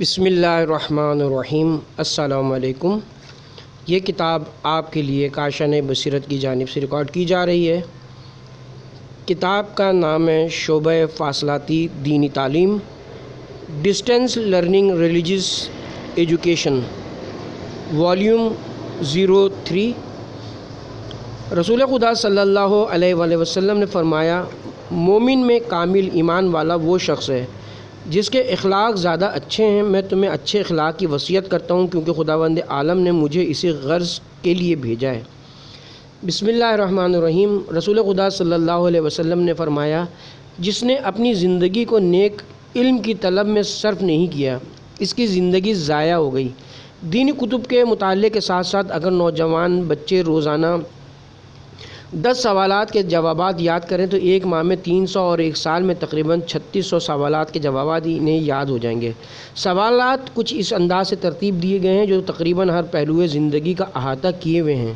بسم اللہ الرحمن الرحیم۔ السلام علیکم۔ یہ کتاب آپ کے لیے کاشان بصیرت کی جانب سے ریکارڈ کی جا رہی ہے۔ کتاب کا نام ہے شعبہ فاصلاتی دینی تعلیم، distance learning religious education, volume 03۔ رسول خدا صلی اللہ علیہ وآلہ وسلم نے فرمایا، مومن میں کامل ایمان والا وہ شخص ہے جس کے اخلاق زیادہ اچھے ہیں۔ میں تمہیں اچھے اخلاق کی وصیت کرتا ہوں کیونکہ خداوند عالم نے مجھے اسی غرض کے لیے بھیجا ہے۔ بسم اللہ الرحمن الرحیم۔ رسول خدا صلی اللہ علیہ وسلم نے فرمایا، جس نے اپنی زندگی کو نیک علم کی طلب میں صرف نہیں کیا، اس کی زندگی ضائع ہو گئی۔ دینی کتب کے مطالعے کے ساتھ ساتھ اگر نوجوان بچے روزانہ 10 سوالات کے جوابات یاد کریں تو ایک ماہ میں 300 اور ایک سال میں تقریباً 3600 سوالات کے جوابات انہیں یاد ہو جائیں گے۔ سوالات کچھ اس انداز سے ترتیب دیے گئے ہیں جو تقریباً ہر پہلو زندگی کا احاطہ کیے ہوئے ہیں،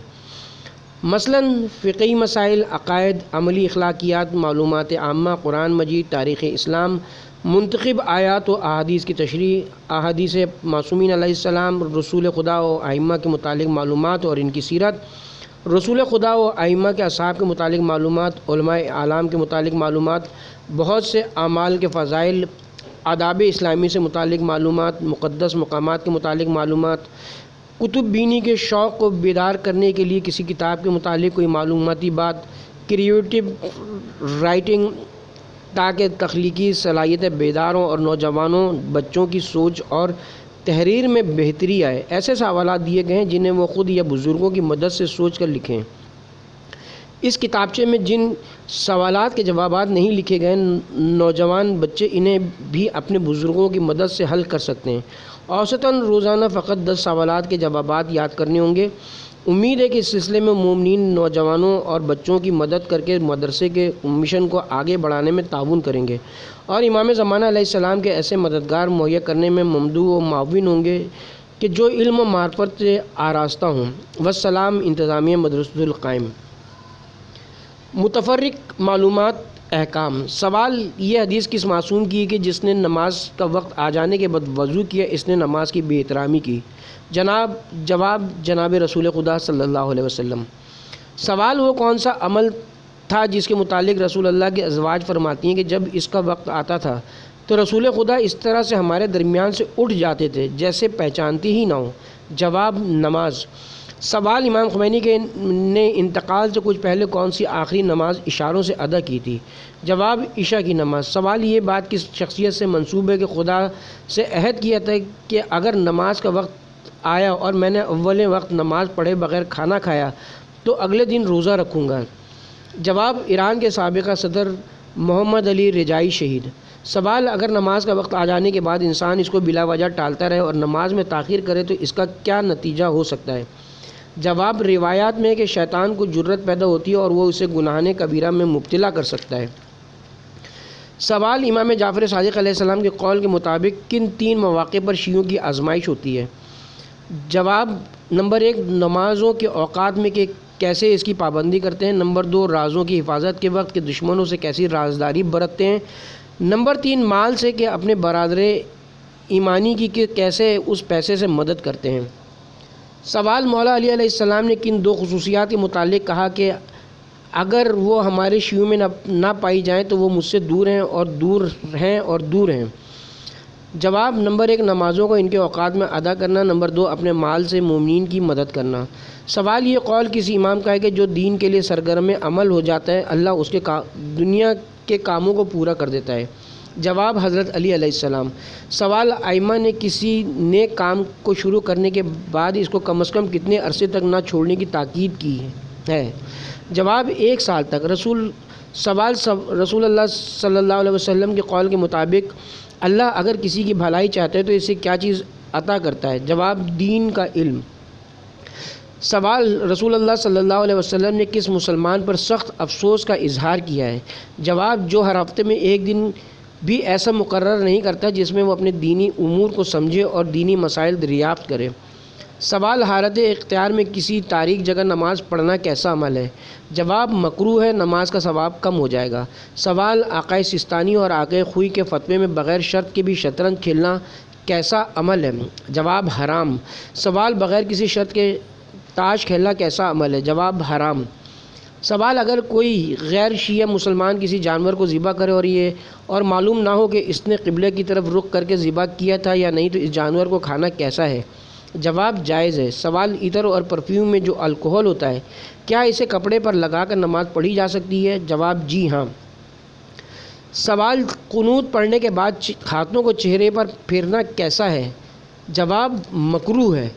مثلاً فقہی مسائل، عقائد، عملی اخلاقیات، معلومات عامہ، قرآن مجید، تاریخ اسلام، منتخب آیات و احادیث کی تشریح، احادیث معصومین علیہ السلام، رسول خدا و ائمہ کے متعلق معلومات اور ان کی سیرت، رسول خدا و ائمہ کے اصحاب کے متعلق معلومات، علماء اعلام کے متعلق معلومات، بہت سے اعمال کے فضائل، آداب اسلامی سے متعلق معلومات، مقدس مقامات کے متعلق معلومات، کتب بینی کے شوق کو بیدار کرنے کے لیے کسی کتاب کے متعلق کوئی معلوماتی بات، کریٹو رائٹنگ تاکہ تخلیقی صلاحیتیں بیدار ہوں اور نوجوانوں بچوں کی سوچ اور تحریر میں بہتری آئے۔ ایسے سوالات دیے گئے ہیں جنہیں وہ خود یا بزرگوں کی مدد سے سوچ کر لکھیں۔ اس کتابچے میں جن سوالات کے جوابات نہیں لکھے گئے، نوجوان بچے انہیں بھی اپنے بزرگوں کی مدد سے حل کر سکتے ہیں۔ اوسطاً روزانہ فقط 10 سوالات کے جوابات یاد کرنے ہوں گے۔ امید ہے کہ اس سلسلے میں مومنین نوجوانوں اور بچوں کی مدد کر کے مدرسے کے مشن کو آگے بڑھانے میں تعاون کریں گے اور امام زمانہ علیہ السلام کے ایسے مددگار مہیا کرنے میں ممدوح و معاون ہوں گے کہ جو علم و معرفت سے آراستہ ہوں۔ والسلام، انتظامیہ مدرسۃ القائم۔ متفرق معلومات، احکام۔ سوال، یہ حدیث کس معصوم کی ہے کہ جس نے نماز کا وقت آ جانے کے بعد وضو کیا اس نے نماز کی بے احترامی کی؟ جواب، جناب رسول خدا صلی اللہ علیہ وسلم۔ سوال، وہ کون سا عمل تھا جس کے متعلق رسول اللہ کے ازواج فرماتی ہیں کہ جب اس کا وقت آتا تھا تو رسول خدا اس طرح سے ہمارے درمیان سے اٹھ جاتے تھے جیسے پہچانتی ہی نہ ہو؟ جواب، نماز۔ سوال، امام خمینی کے نے انتقال سے کچھ پہلے کون سی آخری نماز اشاروں سے ادا کی تھی؟ جواب، عشاء کی نماز۔ سوال، یہ بات کس شخصیت سے منسوب ہے کہ خدا سے عہد کیا تھا کہ اگر نماز کا وقت آیا اور میں نے اول وقت نماز پڑھے بغیر کھانا کھایا تو اگلے دن روزہ رکھوں گا؟ جواب، ایران کے سابق صدر محمد علی رجائی شہید۔ سوال، اگر نماز کا وقت آ جانے کے بعد انسان اس کو بلا وجہ ٹالتا رہے اور نماز میں تاخیر کرے تو اس کا کیا نتیجہ ہو سکتا ہے؟ جواب، روایات میں ہے کہ شیطان کو جرت پیدا ہوتی ہے اور وہ اسے گناہ کبیرہ میں مبتلا کر سکتا ہے۔ سوال، امام جعفر صادق علیہ السلام کے قول کے مطابق کن 3 مواقع پر شیعوں کی آزمائش ہوتی ہے؟ جواب، نمبر 1، نمازوں کے اوقات میں کہ کیسے اس کی پابندی کرتے ہیں۔ نمبر 2، رازوں کی حفاظت کے وقت کہ دشمنوں سے کیسی رازداری برتتے ہیں۔ نمبر 3، مال سے کہ اپنے برادر ایمانی کی کہ کیسے اس پیسے سے مدد کرتے ہیں۔ سوال، مولا علی علیہ السلام نے کن 2 خصوصیات کے متعلق کہا کہ اگر وہ ہمارے شیعوں میں نہ پائی جائیں تو وہ مجھ سے دور ہیں؟ جواب، نمبر 1، نمازوں کو ان کے اوقات میں ادا کرنا۔ نمبر 2، اپنے مال سے مومنین کی مدد کرنا۔ سوال، یہ قول کسی امام کا ہے کہ جو دین کے لیے سرگرم عمل ہو جاتا ہے اللہ اس کے دنیا کے کاموں کو پورا کر دیتا ہے؟ جواب، حضرت علی علیہ السلام۔ سوال، ائمہ نے کسی نیک کام کو شروع کرنے کے بعد اس کو کم از کم کتنے عرصے تک نہ چھوڑنے کی تاکید کی ہے؟ جواب، 1 سال تک۔ سوال، رسول اللہ صلی اللہ علیہ وسلم کے قول کے مطابق اللہ اگر کسی کی بھلائی چاہتا ہے تو اسے کیا چیز عطا کرتا ہے؟ جواب، دین کا علم۔ سوال، رسول اللہ صلی اللہ علیہ وسلم نے کس مسلمان پر سخت افسوس کا اظہار کیا ہے؟ جواب، جو ہر ہفتے میں ایک دن بھی ایسا مقرر نہیں کرتا جس میں وہ اپنے دینی امور کو سمجھے اور دینی مسائل دریافت کرے۔ سوال، حالت اختیار میں کسی تاریک جگہ نماز پڑھنا کیسا عمل ہے؟ جواب، مکروہ ہے، نماز کا ثواب کم ہو جائے گا۔ سوال، آقائے سستانی اور آقائے خوئی کے فتوے میں بغیر شرط کے بھی شطرنج کھیلنا کیسا عمل ہے؟ جواب حرام۔ سوال بغیر کسی شرط کے تاش کھیلنا کیسا عمل ہے؟ جواب حرام۔ سوال اگر کوئی غیر شیعہ مسلمان کسی جانور کو ذبح کرے اور معلوم نہ ہو کہ اس نے قبلے کی طرف رخ کر کے ذبح کیا تھا یا نہیں تو اس جانور کو کھانا کیسا ہے؟ جواب جائز ہے۔ سوال عطر اور پرفیوم میں جو الکحل ہوتا ہے کیا اسے کپڑے پر لگا کر نماز پڑھی جا سکتی ہے؟ جواب جی ہاں۔ سوال قنوت پڑھنے کے بعد ہاتھوں کو چہرے پر پھیرنا کیسا ہے؟ جواب مکروہ ہے۔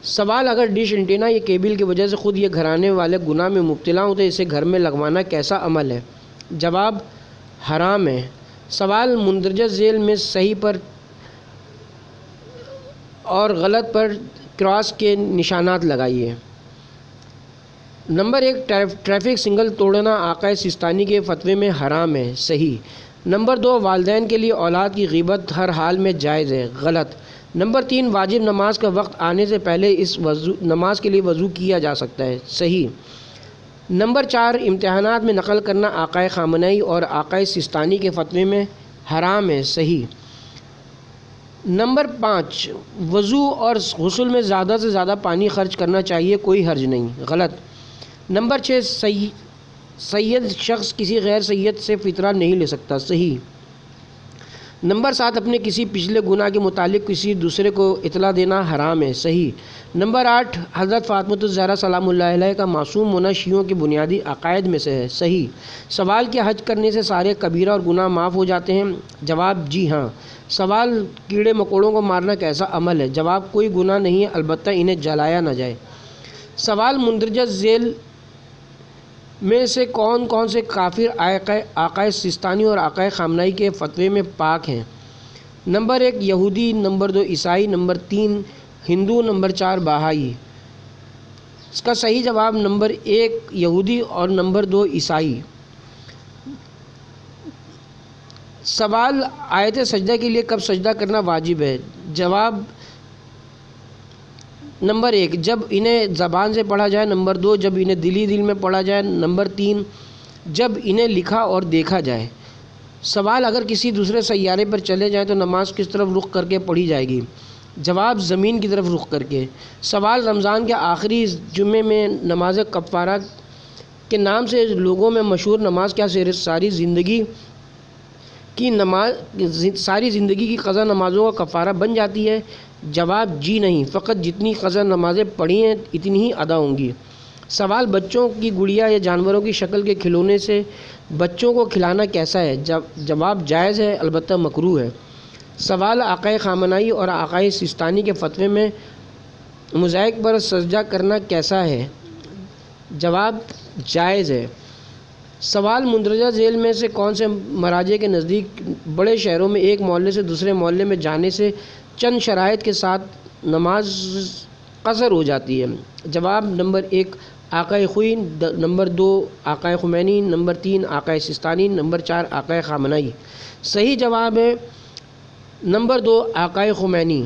سوال اگر ڈش اینٹینا یا کیبل کی وجہ سے خود یہ گھرانے والے گناہ میں مبتلا ہوں تو اسے گھر میں لگوانا کیسا عمل ہے؟ جواب حرام ہے۔ سوال مندرجہ ذیل میں صحیح پر اور غلط پر کراس کے نشانات لگائیے۔ نمبر 1 ٹریفک سگنل توڑنا آقا سستانی کے فتوے میں حرام ہے، صحیح۔ نمبر 2 والدین کے لیے اولاد کی غیبت ہر حال میں جائز ہے، غلط۔ نمبر 3 واجب نماز کا وقت آنے سے پہلے اس نماز کے لیے وضو کیا جا سکتا ہے، صحیح۔ نمبر 4 امتحانات میں نقل کرنا آقا خامنئی اور آقا سستانی کے فتوے میں حرام ہے، صحیح۔ نمبر 5 وضو اور غسل میں زیادہ سے زیادہ پانی خرچ کرنا چاہیے، کوئی حرج نہیں، غلط۔ نمبر 6 سید شخص کسی غیر سید سے فطرہ نہیں لے سکتا، صحیح۔ نمبر 7 اپنے کسی پچھلے گناہ کے متعلق کسی دوسرے کو اطلاع دینا حرام ہے، صحیح۔ نمبر 8 حضرت فاطمۃ الزہرا سلام اللہ علیہ کا معصوم ہونا شیعوں کے بنیادی عقائد میں سے ہے، صحیح۔ سوال کیا حج کرنے سے سارے کبیرہ اور گناہ معاف ہو جاتے ہیں؟ جواب جی ہاں۔ سوال کیڑے مکوڑوں کو مارنا کیسا عمل ہے؟ جواب کوئی گناہ نہیں ہے، البتہ انہیں جلایا نہ جائے۔ سوال مندرجہ ذیل میں سے کون سے کافر آقا سستانی اور آقا خامنئی کے فتوے میں پاک ہیں؟ نمبر 1 یہودی، نمبر 2 عیسائی، نمبر 3 ہندو، نمبر 4 بہائی۔ اس کا صحیح جواب نمبر 1 یہودی اور نمبر 2 عیسائی۔ سوال آیت سجدہ کے لیے کب سجدہ کرنا واجب ہے؟ جواب نمبر 1 جب انہیں زبان سے پڑھا جائے، نمبر 2 جب انہیں دل میں پڑھا جائے، نمبر 3 جب انہیں لکھا اور دیکھا جائے۔ سوال اگر کسی دوسرے سیارے پر چلے جائیں تو نماز کس طرف رخ کر کے پڑھی جائے گی؟ جواب زمین کی طرف رخ کر کے۔ سوال رمضان کے آخری جمعے میں نماز کفارہ کے نام سے لوگوں میں مشہور نماز کیا ساری زندگی کی قضا نمازوں کا کفارہ بن جاتی ہے؟ جواب جی نہیں، فقط جتنی قضا نمازیں پڑھی ہیں اتنی ہی ادا ہوں گی۔ سوال بچوں کی گڑیا یا جانوروں کی شکل کے کھلونے سے بچوں کو کھلانا کیسا ہے؟ جواب جائز ہے، البتہ مکروہ ہے۔ سوال آقا خامنئی اور آقا سستانی کے فتوے میں موزائیک پر سجدہ کرنا کیسا ہے؟ جواب جائز ہے۔ سوال مندرجہ ذیل میں سے کون سے مراجع کے نزدیک بڑے شہروں میں ایک محلے سے دوسرے محلے میں جانے سے چند شرائط کے ساتھ نماز قصر ہو جاتی ہے؟ جواب نمبر 1 آقا خوئی، نمبر 2 آقا خمینی، نمبر 3 آقا سستانی، نمبر 4 آقا خامنئی۔ صحیح جواب ہے نمبر 2 آقا خمینی۔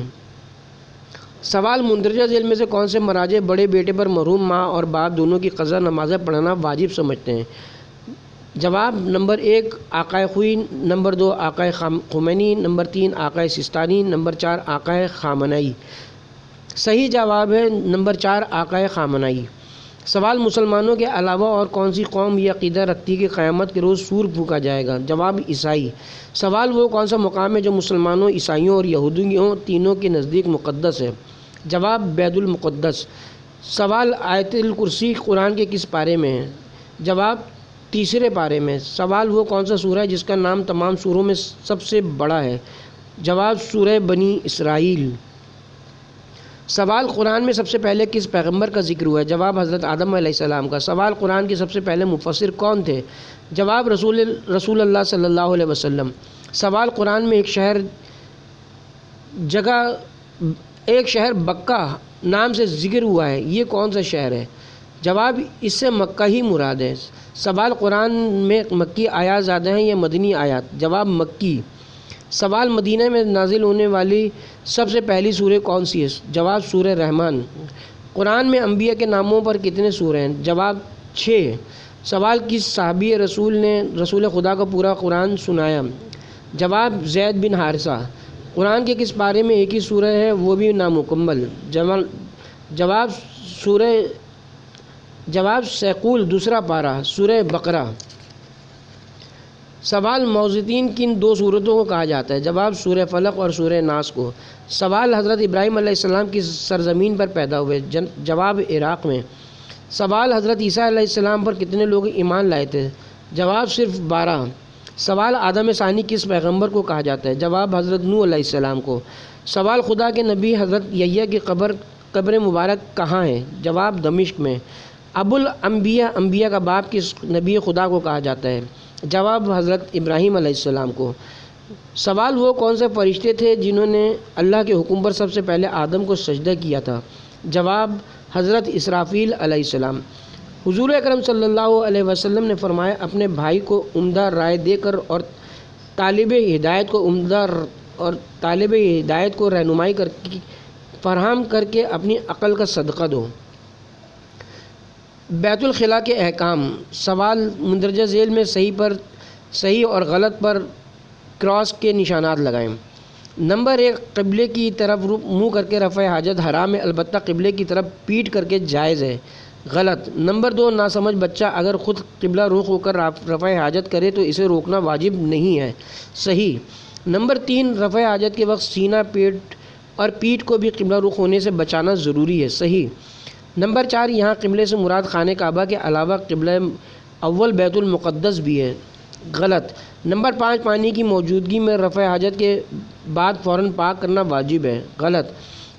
سوال مندرجہ ذیل میں سے کون سے مراجع بڑے بیٹے پر مرحوم ماں اور باپ دونوں کی قضا نمازیں پڑھنا واجب سمجھتے ہیں؟ جواب نمبر 1 آقا خوئی، نمبر 2 آقا خمینی، نمبر 3 آقا سستانی، نمبر 4 آقا خامنئی۔ صحیح جواب ہے نمبر 4 آقا خامنئی۔ سوال مسلمانوں کے علاوہ اور کون سی قوم یہ عقیدہ رکھتی ہے کہ قیامت کے روز سور پھونکا جائے گا؟ جواب عیسائی۔ سوال وہ کون سا مقام ہے جو مسلمانوں، عیسائیوں اور یہودیوں تینوں کے نزدیک مقدس ہے؟ جواب بیت المقدس۔ سوال آیت الکرسی قرآن کے کس پارے میں ہے؟ جواب تیسرے پارے میں۔ سوال وہ کون سا سورہ ہے جس کا نام تمام سوروں میں سب سے بڑا ہے؟ جواب سورہ بنی اسرائیل۔ سوال قرآن میں سب سے پہلے کس پیغمبر کا ذکر ہوا ہے؟ جواب حضرت آدم علیہ السلام کا۔ سوال قرآن کے سب سے پہلے مفسر کون تھے؟ جواب رسول اللہ صلی اللہ علیہ وسلم۔ سوال قرآن میں ایک شہر بکہ نام سے ذکر ہوا ہے، یہ کون سا شہر ہے؟ جواب اس سے مکہ ہی مراد ہے۔ سوال قرآن میں مکی آیات زیادہ ہیں یا مدنی آیات؟ جواب مکی۔ سوال مدینہ میں نازل ہونے والی سب سے پہلی سورہ کون سی ہے؟ جواب سورہ رحمان۔ قرآن میں انبیاء کے ناموں پر کتنے سورہ ہیں؟ جواب 6۔ سوال کس صحابی رسول نے رسول خدا کو پورا قرآن سنایا؟ جواب زید بن حارثہ۔ قرآن کے کس پارے میں ایک ہی سورہ ہے وہ بھی نامکمل؟ جواب سیقول دوسرا پارہ سورہ بقرہ۔ سوال موذتین کن دو صورتوں کو کہا جاتا ہے؟ جواب سورہ فلق اور سورہ ناس کو۔ سوال حضرت ابراہیم علیہ السلام کی سرزمین پر پیدا ہوئے؟ جواب عراق میں۔ سوال حضرت عیسیٰ علیہ السلام پر کتنے لوگ ایمان لائے تھے؟ جواب صرف 12۔ سوال آدم ثانی کس پیغمبر کو کہا جاتا ہے؟ جواب حضرت نوح علیہ السلام کو۔ سوال خدا کے نبی حضرت یحییٰ کی قبر مبارک کہاں ہے؟ جواب دمشق میں۔ ابو الانبیاء انبیاء کا باپ کس نبی خدا کو کہا جاتا ہے؟ جواب حضرت ابراہیم علیہ السلام کو۔ سوال وہ کون سے فرشتے تھے جنہوں نے اللہ کے حکم پر سب سے پہلے آدم کو سجدہ کیا تھا؟ جواب حضرت اسرافیل علیہ السلام۔ حضور اکرم صلی اللہ علیہ وسلم نے فرمایا اپنے بھائی کو عمدہ رائے دے کر اور طالب ہدایت کو رہنمائی فراہم کر کے اپنی عقل کا صدقہ دو۔ بیت الخلاء کے احکام۔ سوال مندرجہ ذیل میں صحیح اور غلط پر کراس کے نشانات لگائیں۔ نمبر 1 قبلے کی طرف منہ کر کے رفع حاجت حرام ہے، البتہ قبلے کی طرف پیٹ کر کے جائز ہے، غلط۔ نمبر 2 ناسمجھ بچہ اگر خود قبلہ رخ ہو کر رفع حاجت کرے تو اسے روکنا واجب نہیں ہے، صحیح۔ نمبر 3 رفع حاجت کے وقت سینہ پیٹ اور پیٹھ کو بھی قبلہ رخ ہونے سے بچانا ضروری ہے، صحیح۔ نمبر 4 یہاں قبلے سے مراد خانہ کعبہ کے علاوہ قبلہ اول بیت المقدس بھی ہے، غلط۔ نمبر 5 پانی کی موجودگی میں رفع حاجت کے بعد فوراً پاک کرنا واجب ہے، غلط۔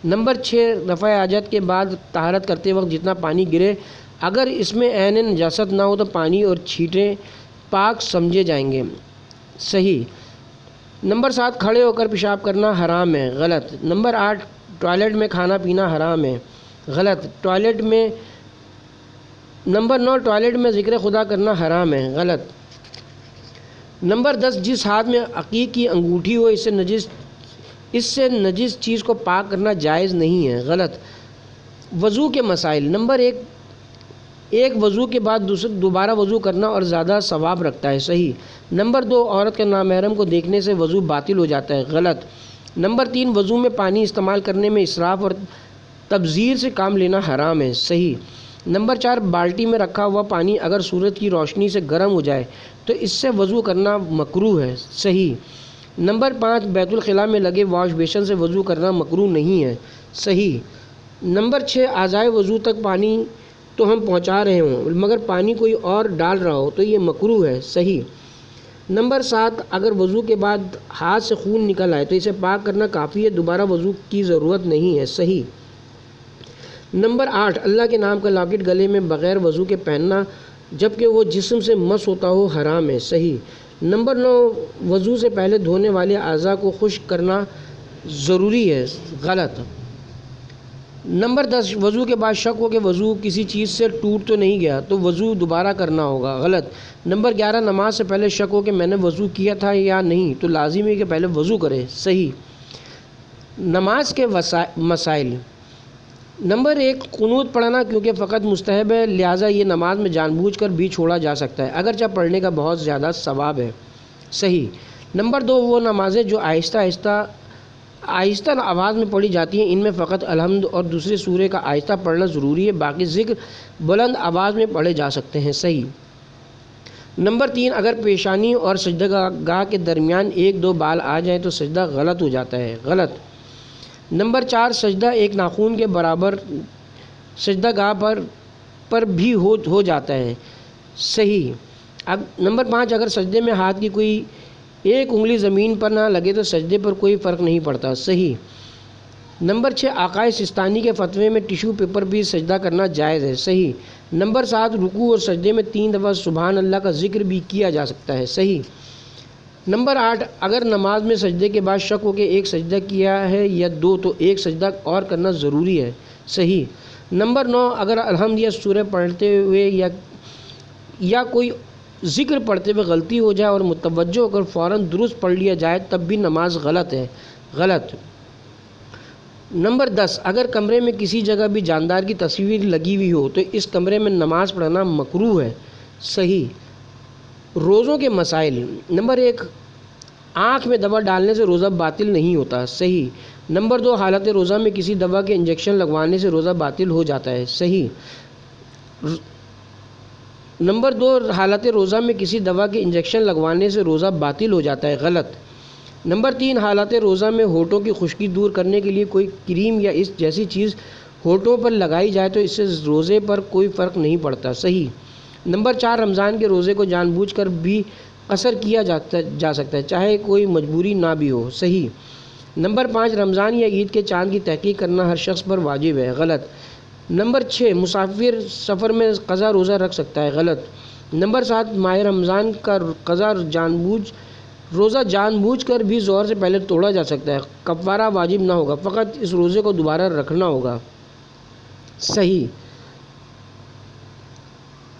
نمبر 6 رفع حاجت کے بعد طہارت کرتے وقت جتنا پانی گرے اگر اس میں عین نجاست نہ ہو تو پانی اور چھینٹیں پاک سمجھے جائیں گے، صحیح۔ نمبر 7 کھڑے ہو کر پیشاب کرنا حرام ہے، غلط۔ نمبر 8 ٹوائلٹ میں کھانا پینا حرام ہے، غلط۔ نمبر 9 ٹوائلٹ میں ذکر خدا کرنا حرام ہے، غلط۔ نمبر 10 جس ہاتھ میں عقیق کی انگوٹھی ہو اس سے نجس چیز کو پاک کرنا جائز نہیں ہے، غلط۔ وضو کے مسائل۔ نمبر 1 وضو کے بعد دوبارہ وضو کرنا اور زیادہ ثواب رکھتا ہے، صحیح۔ نمبر 2 عورت کے نامحرم کو دیکھنے سے وضو باطل ہو جاتا ہے، غلط۔ نمبر 3 وضو میں پانی استعمال کرنے میں اسراف اور تبذیر سے کام لینا حرام ہے، صحیح۔ نمبر 4 بالٹی میں رکھا ہوا پانی اگر سورج کی روشنی سے گرم ہو جائے تو اس سے وضو کرنا مکروہ ہے، صحیح۔ نمبر 5 بیت الخلاء میں لگے واش بیسن سے وضو کرنا مکروہ نہیں ہے، صحیح۔ نمبر 6 اعضائے وضو تک پانی تو ہم پہنچا رہے ہوں مگر پانی کوئی اور ڈال رہا ہو تو یہ مکروہ ہے، صحیح۔ نمبر 7 اگر وضو کے بعد ہاتھ سے خون نکل آئے تو اسے پاک کرنا کافی ہے، دوبارہ وضو کی ضرورت نہیں ہے، صحیح۔ نمبر 8 اللہ کے نام کا لاکٹ گلے میں بغیر وضو کے پہننا جبکہ وہ جسم سے مس ہوتا ہو حرام ہے، صحیح۔ نمبر 9 وضو سے پہلے دھونے والے اعضاء کو خشک کرنا ضروری ہے، غلط۔ نمبر 10 وضو کے بعد شک ہو کہ وضو کسی چیز سے ٹوٹ تو نہیں گیا تو وضو دوبارہ کرنا ہوگا، غلط۔ نمبر 11 نماز سے پہلے شک ہو کہ میں نے وضو کیا تھا یا نہیں تو لازم ہے کہ پہلے وضو کرے، صحیح۔ نماز کے مسائل۔ نمبر 1 قنوت پڑھنا کیونکہ فقط مستحب ہے لہٰذا یہ نماز میں جان بوجھ کر بھی چھوڑا جا سکتا ہے اگرچہ پڑھنے کا بہت زیادہ ثواب ہے، صحیح۔ نمبر 2 وہ نمازیں جو آہستہ آواز میں پڑھی جاتی ہیں ان میں فقط الحمد اور دوسرے سورے کا آہستہ پڑھنا ضروری ہے، باقی ذکر بلند آواز میں پڑھے جا سکتے ہیں، صحیح۔ نمبر 3 اگر پیشانی اور سجدہ گاہ کے درمیان 1-2 بال آ جائیں تو سجدہ غلط ہو جاتا ہے، غلط۔ نمبر 4 سجدہ ایک ناخن کے برابر سجدہ گاہ پر بھی ہو جاتا ہے، صحیح۔ نمبر 5 اگر سجدے میں ہاتھ کی کوئی ایک انگلی زمین پر نہ لگے تو سجدے پر کوئی فرق نہیں پڑتا، صحیح۔ نمبر 6 آقائے سستانی کے فتوے میں ٹیشو پیپر بھی سجدہ کرنا جائز ہے، صحیح۔ نمبر 7 رکوع اور سجدے میں 3 دفعہ سبحان اللہ کا ذکر بھی کیا جا سکتا ہے، صحیح۔ نمبر 8 اگر نماز میں سجدے کے بعد شک ہو کہ ایک سجدہ کیا ہے یا 2 تو ایک سجدہ اور کرنا ضروری ہے، صحیح۔ نمبر 9 اگر الحمد یا سورہ پڑھتے ہوئے یا کوئی ذکر پڑھتے ہوئے غلطی ہو جائے اور متوجہ ہو کر فوراً درست پڑھ لیا جائے تب بھی نماز غلط ہے، غلط۔ نمبر 10 اگر کمرے میں کسی جگہ بھی جاندار کی تصویر لگی ہوئی ہو تو اس کمرے میں نماز پڑھنا مکروہ ہے، صحیح۔ روزوں کے مسائل۔ نمبر 1 آنکھ میں دوا ڈالنے سے روزہ باطل نہیں ہوتا، صحیح۔ نمبر 2، حالت روزہ میں کسی دوا کے انجیکشن لگوانے سے روزہ باطل ہو جاتا ہے، صحیح۔ نمبر 2، حالت روزہ میں کسی دوا کے انجیکشن لگوانے سے روزہ باطل ہو جاتا ہے، غلط۔ نمبر 3، حالت روزہ میں ہونٹوں کی خشکی دور کرنے کے لیے کوئی کریم یا اس جیسی چیز ہونٹوں پر لگائی جائے تو اس سے روزے پر کوئی فرق نہیں پڑتا، صحیح۔ نمبر 4، رمضان کے روزے کو جان بوجھ کر بھی قصر کیا جا سکتا ہے چاہے کوئی مجبوری نہ بھی ہو، صحیح۔ نمبر 5، رمضان یا عید کے چاند کی تحقیق کرنا ہر شخص پر واجب ہے، غلط۔ نمبر 6، مسافر سفر میں قضا روزہ رکھ سکتا ہے، غلط۔ نمبر 7، ماہ رمضان کا روزہ جان بوجھ کر بھی ظہر سے پہلے توڑا جا سکتا ہے، کفارہ واجب نہ ہوگا، فقط اس روزے کو دوبارہ رکھنا ہوگا، صحیح۔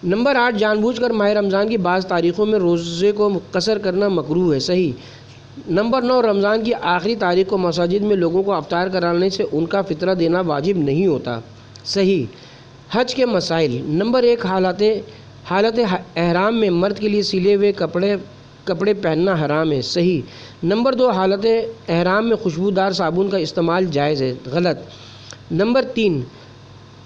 نمبر 8، جان بوجھ کر ماہ رمضان کی بعض تاریخوں میں روزے کو قصر کرنا مکروہ ہے، صحیح۔ نمبر 9، رمضان کی آخری تاریخ کو مساجد میں لوگوں کو افطار کرانے سے ان کا فطرہ دینا واجب نہیں ہوتا، صحیح۔ حج کے مسائل۔ نمبر 1، حالت احرام میں مرد کے لیے سلے ہوئے کپڑے پہننا حرام ہے، صحیح۔ نمبر 2، حالت احرام میں خوشبودار صابن کا استعمال جائز ہے، غلط۔ نمبر 3،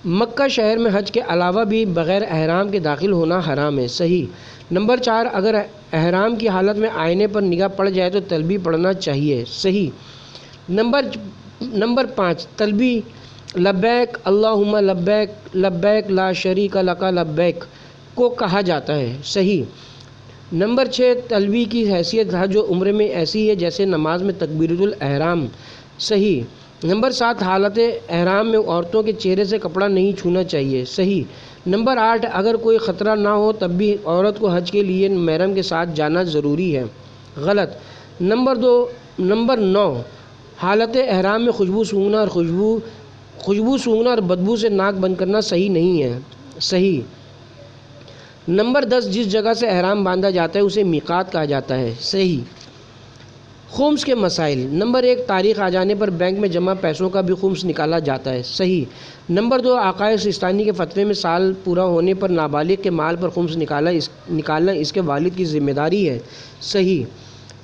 مکہ شہر میں حج کے علاوہ بھی بغیر احرام کے داخل ہونا حرام ہے، صحیح۔ نمبر 4، اگر احرام کی حالت میں آئینے پر نگاہ پڑ جائے تو تلبیہ پڑھنا چاہیے، صحیح۔ نمبر 5، تلبیہ لبیک اللہم لبیک لبیک لا شریک لک لبیک کو کہا جاتا ہے، صحیح۔ نمبر 6، تلبیہ کی حیثیت حج و عمرے میں ایسی ہے جیسے نماز میں تکبیرۃ الاحرام، صحیح۔ نمبر 7، حالت احرام میں عورتوں کے چہرے سے کپڑا نہیں چھونا چاہیے، صحیح۔ نمبر 8، اگر کوئی خطرہ نہ ہو تب بھی عورت کو حج کے لیے محرم کے ساتھ جانا ضروری ہے، غلط۔ نمبر 9، حالت احرام میں خوشبو سونگھنا اور بدبو سے ناک بند کرنا صحیح نہیں ہے، صحیح۔ نمبر 10، جس جگہ سے احرام باندھا جاتا ہے اسے میقات کہا جاتا ہے، صحیح۔ خمس کے مسائل۔ نمبر 1، تاریخ آ جانے پر بینک میں جمع پیسوں کا بھی خمس نکالا جاتا ہے، صحیح۔ نمبر 2، آقائے سستانی کے فتوے میں سال پورا ہونے پر نابالغ کے مال پر خمس نکالنا اس کے والد کی ذمہ داری ہے، صحیح۔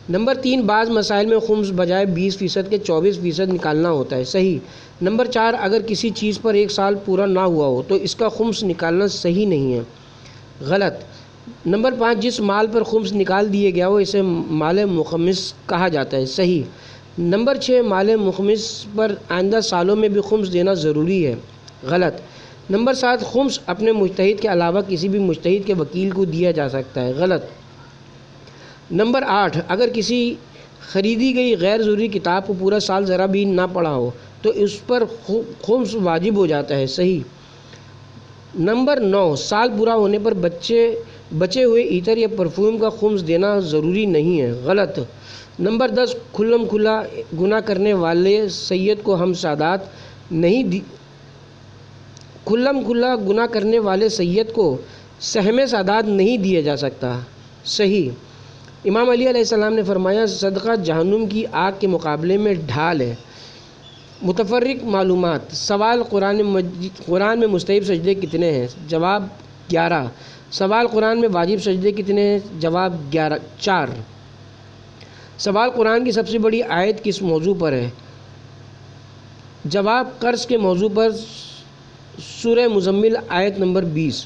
نمبر 3، بعض مسائل میں خمس بجائے 20% کے 24% نکالنا ہوتا ہے، صحیح۔ نمبر 4، اگر کسی چیز پر 1 سال پورا نہ ہوا ہو تو اس کا خمس نکالنا صحیح نہیں ہے، غلط۔ نمبر 5، جس مال پر خمس نکال دیا گیا ہو اسے مال مخمس کہا جاتا ہے، صحیح۔ نمبر 6، مال مخمس پر آئندہ سالوں میں بھی خمس دینا ضروری ہے، غلط۔ نمبر 7، خمس اپنے مجتہد کے علاوہ کسی بھی مجتہد کے وکیل کو دیا جا سکتا ہے، غلط۔ نمبر 8، اگر کسی خریدی گئی غیر ضروری کتاب کو پورا سال ذرا بھی نہ پڑھا ہو تو اس پر خمس واجب ہو جاتا ہے، صحیح۔ نمبر 9، سال پورا ہونے پر بچے ہوئے عطر یا پرفیوم کا خمس دینا ضروری نہیں ہے، غلط۔ نمبر 10، کھلم کھلا گناہ کرنے والے سید کو سہم سعادت نہیں دیا جا سکتا، صحیح۔ امام علی علیہ السلام نے فرمایا، صدقہ جہنم کی آگ کے مقابلے میں ڈھال ہے۔ متفرق معلومات۔ سوال، قرآن میں مستحب سجدے کتنے ہیں؟ جواب 11۔ سوال، قرآن میں واجب سجدے کتنے ہیں؟ جواب 4۔ سوال، قرآن کی سب سے بڑی آیت کس موضوع پر ہے؟ جواب، قرض کے موضوع پر سورہ مزمل آیت نمبر 20۔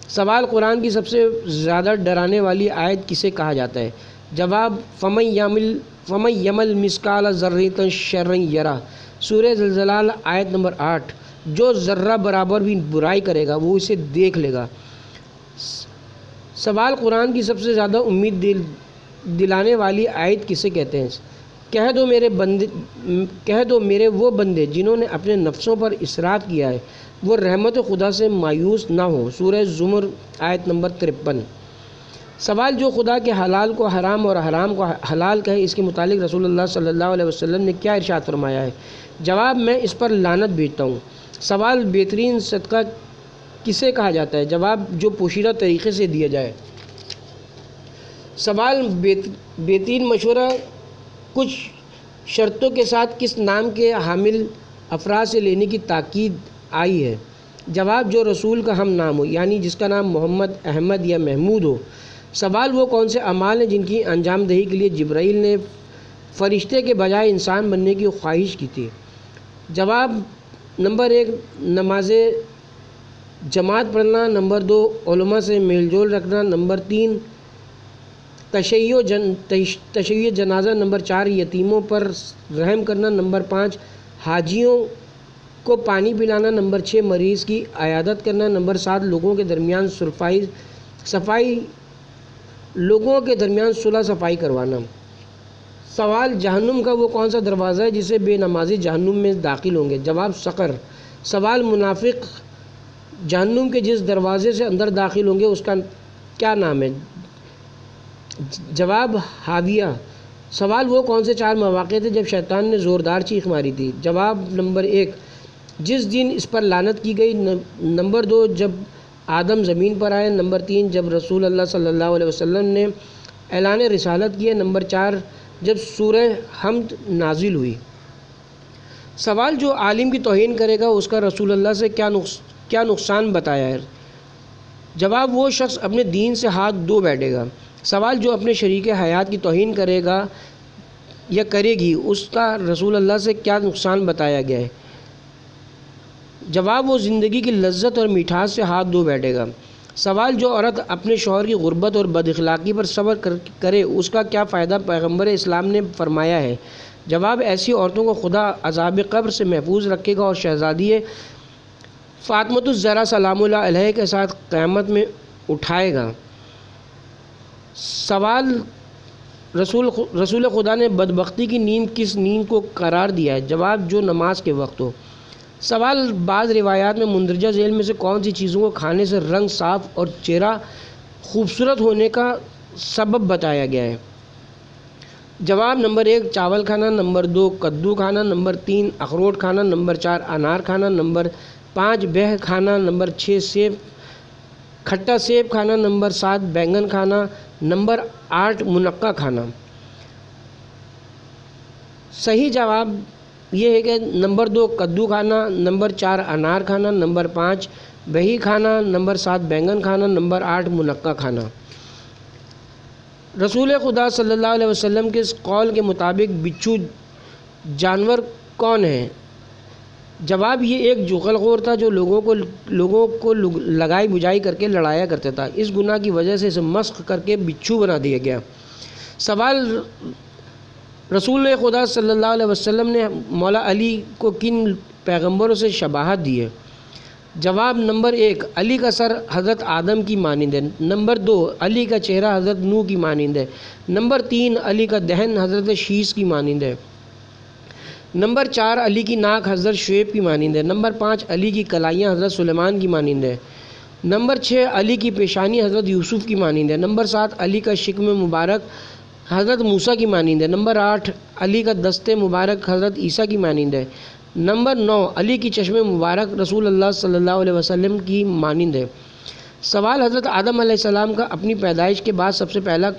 سوال، قرآن کی سب سے زیادہ ڈرانے والی آیت کسے کہا جاتا ہے؟ جواب، فَمَن یَعْمَلْ مِثْقَالَ ذَرَّةٍ شَرًّا یَرَهُ، سورہ زلزلہ آیت نمبر 8۔ جو ذرہ برابر بھی برائی کرے گا وہ اسے دیکھ لے گا۔ سوال، قرآن کی سب سے زیادہ امید دلانے والی آیت کسے کہتے ہیں؟ کہہ دو میرے وہ بندے جنہوں نے اپنے نفسوں پر اسراف کیا ہے وہ رحمت خدا سے مایوس نہ ہو، سورہ زمر آیت نمبر 53۔ سوال، جو خدا کے حلال کو حرام اور حرام کو حلال کہے اس کے متعلق رسول اللہ صلی اللہ علیہ وسلم نے کیا ارشاد فرمایا ہے؟ جواب، میں اس پر لعنت بھیجتا ہوں۔ سوال، بہترین صدقہ کسے کہا جاتا ہے؟ جواب، جو پوشیدہ طریقے سے دیا جائے۔ سوال، بہترین مشورہ کچھ شرطوں کے ساتھ کس نام کے حامل افراد سے لینے کی تاکید آئی ہے؟ جواب، جو رسول کا ہم نام ہو، یعنی جس کا نام محمد، احمد یا محمود ہو۔ سوال، وہ کون سے اعمال ہیں جن کی انجام دہی کے لیے جبرائیل نے فرشتے کے بجائے انسان بننے کی خواہش کی تھی؟ جواب: نمبر 1 نماز جماعت پڑھنا، نمبر 2 علماء سے میل جول رکھنا، نمبر 3 تشییع جنازہ، نمبر 4 یتیموں پر رحم کرنا، نمبر 5 حاجیوں کو پانی پلانا، نمبر 6 مریض کی عیادت کرنا، نمبر 7 لوگوں کے درمیان صلح صفائی کروانا۔ سوال: جہنم کا وہ کون سا دروازہ ہے جسے بے نمازی جہنم میں داخل ہوں گے؟ جواب: سقر۔ سوال: منافق جہنم کے جس دروازے سے اندر داخل ہوں گے اس کا کیا نام ہے؟ جواب: حاویہ۔ سوال: وہ کون سے 4 مواقع تھے جب شیطان نے زوردار چیخ ماری تھی؟ جواب: نمبر 1 جس دن اس پر لعنت کی گئی، نمبر 2 جب آدم زمین پر آئے، نمبر 3 جب رسول اللہ صلی اللہ علیہ وسلم نے اعلان رسالت کیا، نمبر 4 جب سورہ حمد نازل ہوئی۔ سوال: جو عالم کی توہین کرے گا اس کا رسول اللہ سے کیا نقصان بتایا ہے؟ جواب: وہ شخص اپنے دین سے ہاتھ دھو بیٹھے گا۔ سوال: جو اپنے شریک حیات کی توہین کرے گا یا کرے گی اس کا رسول اللہ سے کیا نقصان بتایا گیا ہے؟ جواب: وہ زندگی کی لذت اور مٹھاس سے ہاتھ دھو بیٹھے گا۔ سوال: جو عورت اپنے شوہر کی غربت اور بد اخلاقی پر صبر کرے اس کا کیا فائدہ پیغمبر اسلام نے فرمایا ہے؟ جواب: ایسی عورتوں کو خدا عذاب قبر سے محفوظ رکھے گا اور شہزادی فاطمۃ الزہرا سلام اللہ علیہ کے ساتھ قیامت میں اٹھائے گا۔ سوال: رسول خدا نے بدبختی کی نیند کس نیند کو قرار دیا ہے؟ جواب: جو نماز کے وقت ہو۔ سوال: بعض روایات میں مندرجہ ذیل میں سے کون سی چیزوں کو کھانے سے رنگ صاف اور چہرہ خوبصورت ہونے کا سبب بتایا گیا ہے؟ جواب: نمبر 1 چاول کھانا، نمبر 2 کدو کھانا، نمبر 3 اخروٹ کھانا، نمبر 4 انار کھانا، نمبر 5 بہ کھانا، نمبر 6 کھٹا سیب کھانا، نمبر 7 بینگن کھانا، نمبر 8 منقع کھانا۔ صحیح جواب یہ ہے کہ نمبر 2 کدو کھانا، نمبر 4 انار کھانا، نمبر 5 بہی کھانا، نمبر 7 بینگن کھانا، نمبر 8 منقع کھانا۔ رسول خدا صلی اللہ علیہ وسلم کے اس قول کے مطابق بچھو جانور کون ہے؟ جواب: یہ ایک جغل خور تھا جو لوگوں کو لگائی بجائی کر کے لڑایا کرتا تھا۔ اس گناہ کی وجہ سے اسے مسخ کر کے بچھو بنا دیا گیا۔ سوال: رسول خدا صلی اللہ علیہ وسلم نے مولا علی کو کن پیغمبروں سے شباہت دی ہے؟ جواب: نمبر 1 علی کا سر حضرت آدم کی مانند ہے، نمبر 2 علی کا چہرہ حضرت نوح کی مانند ہے، نمبر 3 علی کا دہن حضرت شیش کی مانند ہے، نمبر 4 علی کی ناک حضرت شعیب کی مانند ہے، نمبر 5 علی کی کلائیاں حضرت سلیمان کی مانند ہے، نمبر 6 علی کی پیشانی حضرت یوسف کی مانند ہے، نمبر 7 علی کا شکم مبارک حضرت موسیٰ کی مانند ہے، نمبر 8 علی کا دست مبارک حضرت عیسیٰ کی مانند ہے، نمبر 9 علی کی چشم مبارک رسول اللہ صلی اللہ علیہ وسلم کی مانند ہے۔ سوال: حضرت آدم علیہ السلام کا اپنی پیدائش کے بعد سب سے پہلا